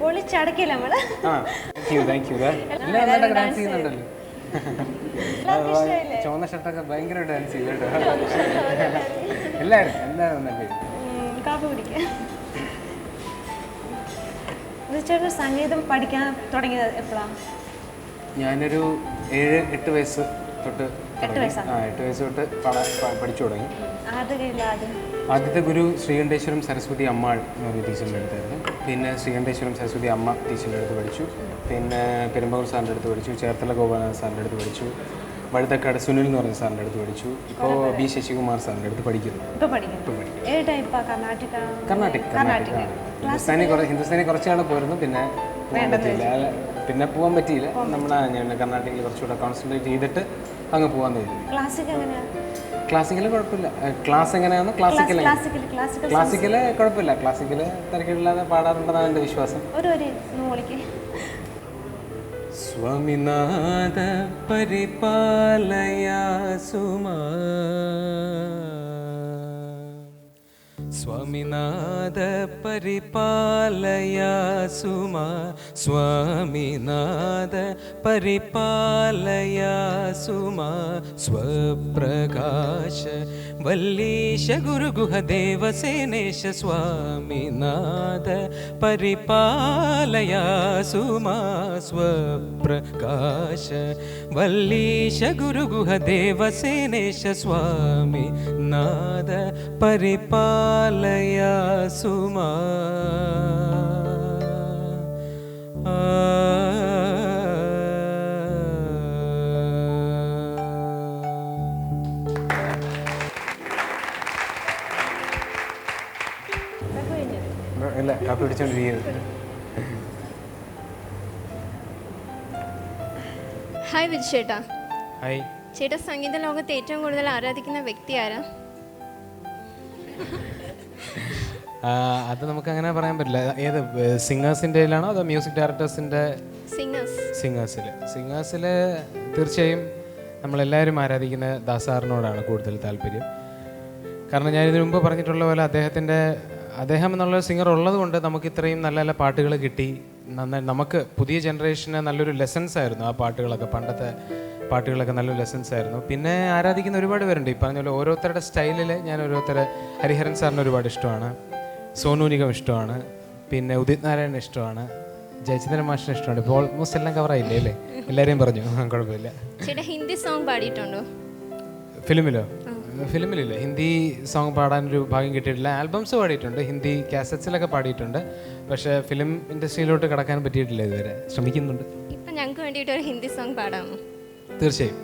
പൊളിച്ചടക്കില്ല നമ്മള്. Thank you. എല്ലാവരും dance ചെയ്യുന്നുണ്ടല്ലോ. ചുവന്ന ഷർട്ടൊക്കെ ഭയങ്കര ഡാൻസ് ചെയ്തു കേട്ടോ. എല്ലാവരും നന്നായി. കാപ്പി കുടിക്കാം. ചേട്ടൻ സംഗീതം പഠിക്കാൻ തുടങ്ങിയത് എപ്പോഴാണ്? ഞാനൊരു 7-8 വയസ്സ് തൊട്ട് 8 വയസ്സ് തൊട്ട് പഠിച്ചു തുടങ്ങി. ആദ്യത്തെ ഗുരു ശ്രീകണ്ഠേശ്വരം സരസ്വതി അമ്മാൾ എന്ന് പറഞ്ഞ ടീച്ചറിൻ്റെ അടുത്തായിരുന്നു. പിന്നെ ശ്രീകണ്ഠേശ്വരം സരസ്വതി അമ്മ ടീച്ചറിൻ്റെ അടുത്ത് പഠിച്ചു. പിന്നെ പെരുമ്പാവൂർ സാറിൻ്റെ അടുത്ത് പഠിച്ചു. ചേർത്തല ഗോപാലനാഥ സാറിൻ്റെ അടുത്ത് പഠിച്ചു. വഴുതക്കാട് സുനിൽ എന്ന് പറഞ്ഞ സാറിൻ്റെ അടുത്ത് പഠിച്ചു. ഇപ്പോൾ ബി ശശികുമാർ സാറിൻ്റെ അടുത്ത് പഠിക്കുന്നു. ഹിന്ദുസ്ഥാനി കുറച്ച് നാൾ പോയിരുന്നു. പിന്നെ പോകാൻ പറ്റിയില്ല. ഞാൻ കർണാടകയിൽ കുറച്ചുകൂടെ കോൺസെൻട്രേറ്റ് ചെയ്തിട്ട് അങ്ങ് പോകാൻ തോന്നി. ക്ലാസിക്കൽ കുഴപ്പമില്ല. ക്ലാസ് എങ്ങനെയാണ്? ക്ലാസിക്കല് കുഴപ്പമില്ല. ക്ലാസിക്കല് തിരക്കില്ലാതെ പാടാറുണ്ടെന്നാണ് എൻ്റെ വിശ്വാസം. സ്വാമിനാഥ പരിപാലയ സുമാ, സ്വാമിനാഥ പരിപാലയ സുമാ, സ്വാമിനാഥ പരിപാലയ സുമാ, സ്വപ്രകാശ വല്ലീശ ഗുരുഗുഹദേവസേനേശ, സ്വാമിനാഥ പരിപാലയ സുമാ, സ്വപ്രകാശ വല്ലീശ ഗുരുഗുഹദേവസേനേശ, സ്വാമിനാഥ പരിപാലയ സുമാ. അല്ല, കാപ്പി പിടിച്ചോണ്ടിരിക്കുന്നത്. ഹായ് വിജു ചേട്ടാ. ഹായ് ചേട്ടാ, സംഗീത ലോകത്ത് ഏറ്റവും കൂടുതൽ ആരാധിക്കുന്ന വ്യക്തി ആരാ? അത് നമുക്ക് അങ്ങനെ പറയാൻ പറ്റില്ല. ഏത് സിംഗേഴ്സിൻ്റെ ആണോ അതോ മ്യൂസിക് ഡയറക്ടേഴ്സിൻ്റെ? സിംഗേഴ്സിൽ തീർച്ചയായും നമ്മളെല്ലാവരും ആരാധിക്കുന്ന ദാസാറിനോടാണ് കൂടുതൽ താല്പര്യം. കാരണം ഞാനിതിനു മുമ്പ് പറഞ്ഞിട്ടുള്ള പോലെ അദ്ദേഹം എന്നുള്ള സിംഗർ ഉള്ളത് കൊണ്ട് നമുക്ക് ഇത്രയും നല്ല നല്ല പാട്ടുകൾ കിട്ടി. നന്നായി നമുക്ക് പുതിയ ജനറേഷന് നല്ലൊരു ലെസൺസ് ആയിരുന്നു ആ പാട്ടുകളൊക്കെ. പണ്ടത്തെ പാട്ടുകളൊക്കെ നല്ലൊരു ലെസൺസ് ആയിരുന്നു. പിന്നെ ആരാധിക്കുന്ന ഒരുപാട് പേരുണ്ട്. ഈ പറഞ്ഞ പോലെ ഓരോരുത്തരുടെ സ്റ്റൈലിൽ ഞാൻ ഹരിഹരൻ സാറിന് ഒരുപാട് ഇഷ്ടമാണ്, സോനു നിഗം ഇഷ്ടമാണ്, പിന്നെ ഉദിത് നാരായണൻ ഇഷ്ടമാണ്, ജയചന്ദ്രൻ മാഷിന് ഇഷ്ടമാണ്. ഇപ്പോൾ ഓൾമോസ്റ്റ് എല്ലാം കവറായില്ലേ അല്ലേ? എല്ലാവരെയും പറഞ്ഞു. കുഴപ്പമില്ല. ഹിന്ദി സോങ് പാടിയിട്ടുണ്ടോ? ഫിലിമിലില്ല. ഹിന്ദി സോങ് പാടാനൊരു ഭാഗ്യം കിട്ടിയിട്ടില്ല. ആൽബംസ് പാടിയിട്ടുണ്ട്, ഹിന്ദി കാസറ്റ്സിലൊക്കെ പാടിയിട്ടുണ്ട്. പക്ഷേ ഫിലിം ഇൻഡസ്ട്രിയിലോട്ട് കടക്കാൻ പറ്റിയിട്ടില്ല ഇതുവരെ. ശ്രമിക്കുന്നുണ്ട്. ഇപ്പം ഞങ്ങൾക്ക് വേണ്ടിയിട്ട് ഒരു ഹിന്ദി സോങ് പാടാമോ? തീർച്ചയായും.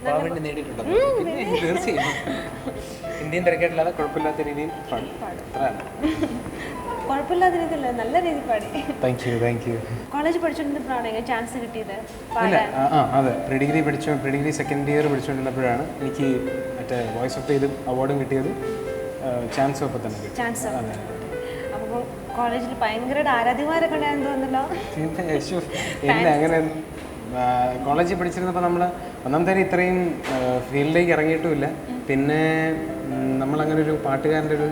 പാവണ്ടി നേടിയിട്ടുണ്ടോ? പിന്നെ തീർച്ചയായും ഇന്ത്യൻ തിരക്കേട്ടില്ലാതെ കുഴപ്പമില്ലാത്ത രീതിയിൽ പാടും. അത്രയാണ്. കുഴപ്പമില്ലാത്ത രീതിയിൽ നല്ല രീതിയിൽ പാടി. Thank you. കോളേജ് പഠിച്ചുകൊണ്ടിരുന്നപ്പോഴാണ് ഇങ്ങനെ ചാൻസ് കിട്ടിയത് ഇല്ല, അതെ, പ്രീ ഡിഗ്രി സെക്കൻഡ് ഇയർ പഠിച്ചുകൊണ്ടിരുന്നപ്പോഴാണ് എനിക്ക് മറ്റേ വോയിസ് ഓഫ് ഇത് അവാർഡും കിട്ടിയത്. ചാൻസ് അപ്പോൾ തന്നെ കിട്ടി. ചാൻസ്. അപ്പോൾ കോളേജിൽ ഭയങ്കര ആരാധ്യമാരൊക്കെ ഉണ്ടായെന്ന് തോന്നുന്നല്ലോ. ഇല്ല, അങ്ങനെ കോളേജിൽ പഠിച്ചിരുന്നപ്പോൾ നമ്മൾ ഒന്നാമത്തെ ഇത്രയും ഫീൽഡിലേക്ക് ഇറങ്ങിയിട്ടുമില്ല. പിന്നെ നമ്മളങ്ങനെ ഒരു പാട്ടുകാരൻ്റെ ഒരു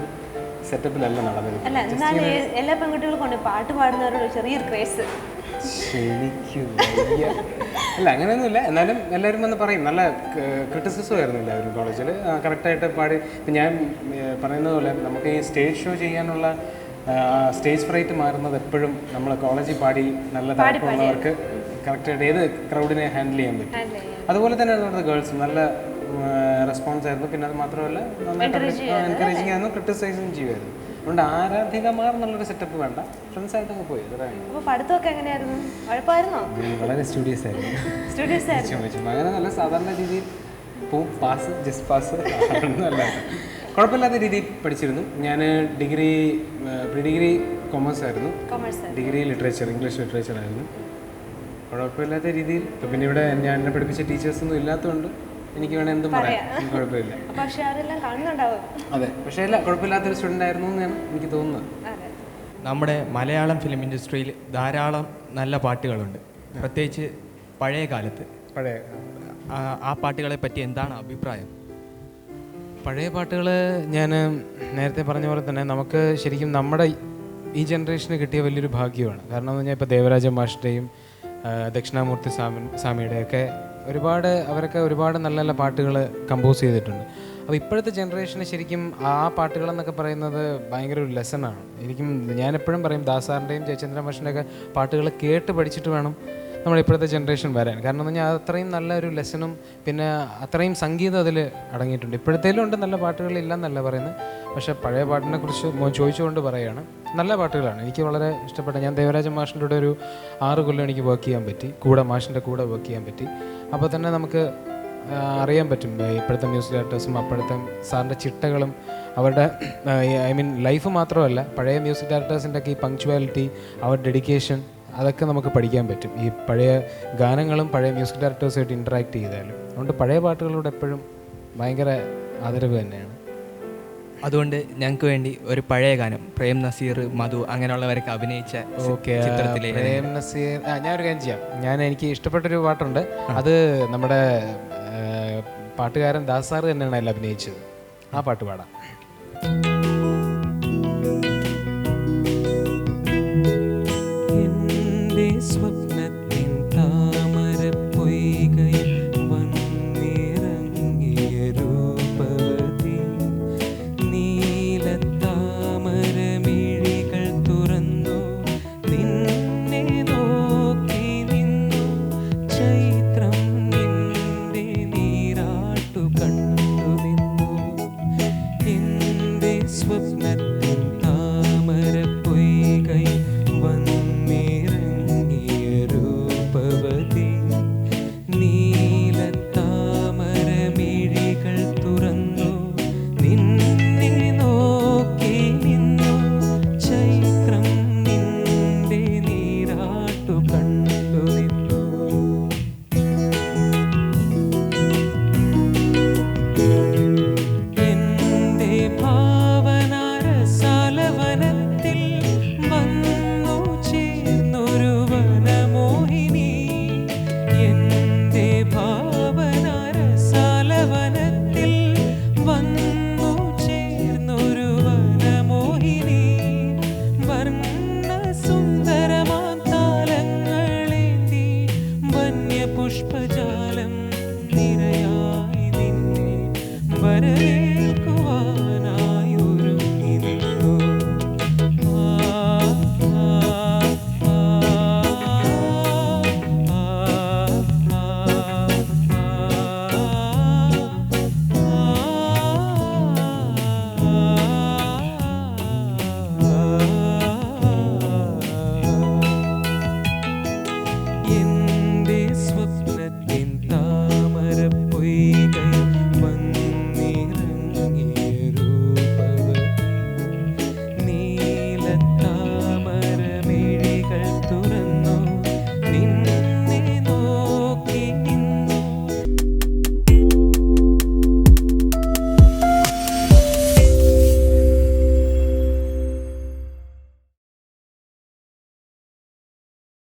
സെറ്റപ്പിലല്ല നടന്നത്. അല്ല, എന്നാലും എല്ലാ പെൺകുട്ടികൾക്കും ഉണ്ട് പാട്ട് പാടുന്നവരോട് ചെറിയൊരു ക്രേസ്. അല്ല, അങ്ങനെയൊന്നുമില്ല. എന്നാലും എല്ലാവരും വന്ന് പറയും. നല്ല ക്രിറ്റിസിസം ആയിരുന്നു എല്ലാവരും കോളേജിൽ. കറക്റ്റായിട്ട് പാടി. ഇപ്പം ഞാൻ പറയുന്നത് പോലെ നമുക്ക് ഈ സ്റ്റേജ് ഷോ ചെയ്യാനുള്ള സ്റ്റേജ് ഫ്രൈറ്റ് മാറുന്നത് എപ്പോഴും നമ്മൾ കോളേജിൽ പാടി നല്ല താല്പര്യമുള്ളവർക്ക് കറക്റ്റായിട്ട് ഏത് ക്രൗഡിനെ ഹാൻഡിൽ ചെയ്യാൻ പറ്റും. അതുപോലെ തന്നെ നമ്മുടെ ഗേൾസും നല്ല റെസ്പോൺസ് ആയിരുന്നു. പിന്നെ അത് മാത്രമല്ല എൻകറേജിങ് ആയിരുന്നു, ക്രിട്ടിസൈസും ചെയ്യുമായിരുന്നു. അതുകൊണ്ട് ആരാധികമാർ എന്നുള്ളൊരു സെറ്റപ്പ് വേണ്ട, ഫ്രണ്ട്സായിട്ടൊക്കെ പോയി. അപ്പോൾ പഠിത്തമൊക്കെ എങ്ങനെയായിരുന്നു? ഉഴപ്പായിരുന്നോ? വളരെ സ്റ്റുഡിയസ് ആയിരുന്നു. അങ്ങനെ നല്ല സാധാരണ രീതിയിൽ പോവും, പാസ്, ജസ്റ്റ് പാസ് ഒന്നുമല്ല, കുഴപ്പമില്ലാത്ത രീതിയിൽ പഠിച്ചിരുന്നു. ഞാൻ പ്രീ ഡിഗ്രി കൊമേഴ്സ് ആയിരുന്നു. ഡിഗ്രി ഇംഗ്ലീഷ് ലിറ്ററേച്ചർ ആയിരുന്നു. കുഴപ്പമില്ലാത്ത രീതിയിൽ. പിന്നെ ഇവിടെ എന്നെ പഠിപ്പിച്ച ടീച്ചേഴ്സൊന്നും ഇല്ലാത്തതുകൊണ്ട് എനിക്ക് വേണേൽ എന്തും പറയാം, കുഴപ്പമില്ല. പക്ഷേ അവരെല്ലാം കാണുന്നുണ്ടാവും. അതെ, പക്ഷേ അല്ല, കുഴപ്പമില്ലാത്തൊരു സ്റ്റുഡൻ്റ് ആയിരുന്നു എന്നാണ് എനിക്ക് തോന്നുന്നത്. നമ്മുടെ മലയാളം ഫിലിം ഇൻഡസ്ട്രിയിൽ ധാരാളം നല്ല പാട്ടുകളുണ്ട്, പ്രത്യേകിച്ച് പഴയ കാലത്ത്. ആ പാട്ടുകളെ പറ്റി എന്താണ് അഭിപ്രായം? പഴയ പാട്ടുകൾ ഞാൻ നേരത്തെ പറഞ്ഞ പോലെ തന്നെ നമുക്ക് ശരിക്കും നമ്മുടെ ഈ ജനറേഷന് കിട്ടിയ വലിയൊരു ഭാഗ്യമാണ്. കാരണം എന്ന് പറഞ്ഞാൽ ഇപ്പോൾ ദേവരാജ മാഷിൻ്റെയും ദക്ഷിണാമൂർത്തി സ്വാമിയുടെയൊക്കെ അവരൊക്കെ ഒരുപാട് നല്ല നല്ല പാട്ടുകൾ കമ്പോസ് ചെയ്തിട്ടുണ്ട്. അപ്പോൾ ഇപ്പോഴത്തെ ജനറേഷന് ശരിക്കും ആ പാട്ടുകളെന്നൊക്കെ പറയുന്നത് ഭയങ്കര ഒരു ലെസണാണ്. ഞാനെപ്പോഴും പറയും, ദാസാറിൻ്റെയും ജയചന്ദ്രൻ മാഷിൻ്റെയൊക്കെ പാട്ടുകൾ കേട്ട് പഠിച്ചിട്ട് വേണം നമ്മുടെ ഇപ്പോഴത്തെ ജനറേഷൻ വരാൻ. കാരണം എന്ന് പറഞ്ഞാൽ അത്രയും നല്ലൊരു ലെസണും പിന്നെ അത്രയും സംഗീതം അതിൽ അടങ്ങിയിട്ടുണ്ട്. ഇപ്പോഴത്തേലും ഉണ്ട് നല്ല പാട്ടുകളില്ല എന്നല്ല പറയുന്നത്, പക്ഷേ പഴയ പാട്ടിനെ കുറിച്ച് ചോദിച്ചുകൊണ്ട് പറയുകയാണ്. നല്ല പാട്ടുകളാണ്, എനിക്ക് വളരെ ഇഷ്ടപ്പെട്ട. ഞാൻ ദേവരാജ മാഷിൻ്റെ കൂടെ ഒരു 6 കൊല്ലം എനിക്ക് വർക്ക് ചെയ്യാൻ പറ്റി, മാഷിൻ്റെ കൂടെ വർക്ക് ചെയ്യാൻ പറ്റി. അപ്പോൾ തന്നെ നമുക്ക് അറിയാൻ പറ്റും ഇപ്പോഴത്തെ മ്യൂസിക് ഡയറക്ടേഴ്സും അപ്പോഴത്തെ സാറിൻ്റെ ചിട്ടകളും അവരുടെ ലൈഫ് മാത്രമല്ല, പഴയ മ്യൂസിക് ഡയറക്ടേഴ്സിൻ്റെ ഒക്കെ ഈ പങ്ക്ച്വാലിറ്റി, അവരുടെ ഡെഡിക്കേഷൻ, അതൊക്കെ നമുക്ക് പഠിക്കാൻ പറ്റും ഈ പഴയ ഗാനങ്ങളും പഴയ മ്യൂസിക് ഡയറക്ടേഴ്സുമായിട്ട് ഇൻറ്ററാക്ട് ചെയ്താലും. അതുകൊണ്ട് പഴയ പാട്ടുകളോട് എപ്പോഴും ഭയങ്കര ആദരവ് തന്നെയാണ്. അതുകൊണ്ട് ഞങ്ങൾക്ക് വേണ്ടി ഒരു പഴയ ഗാനം, പ്രേം നസീർ, മധു അങ്ങനെയുള്ളവരൊക്കെ അഭിനയിച്ച ചിത്രത്തിലെ പ്രേം നസീർ. ഞാനൊരു കാര്യം ചെയ്യാം. എനിക്ക് ഇഷ്ടപ്പെട്ടൊരു പാട്ടുണ്ട്, അത് നമ്മുടെ പാട്ടുകാരൻ ദാസാർ തന്നെയാണ് അതിൽ അഭിനയിച്ചത്. ആ പാട്ട് പാടാം.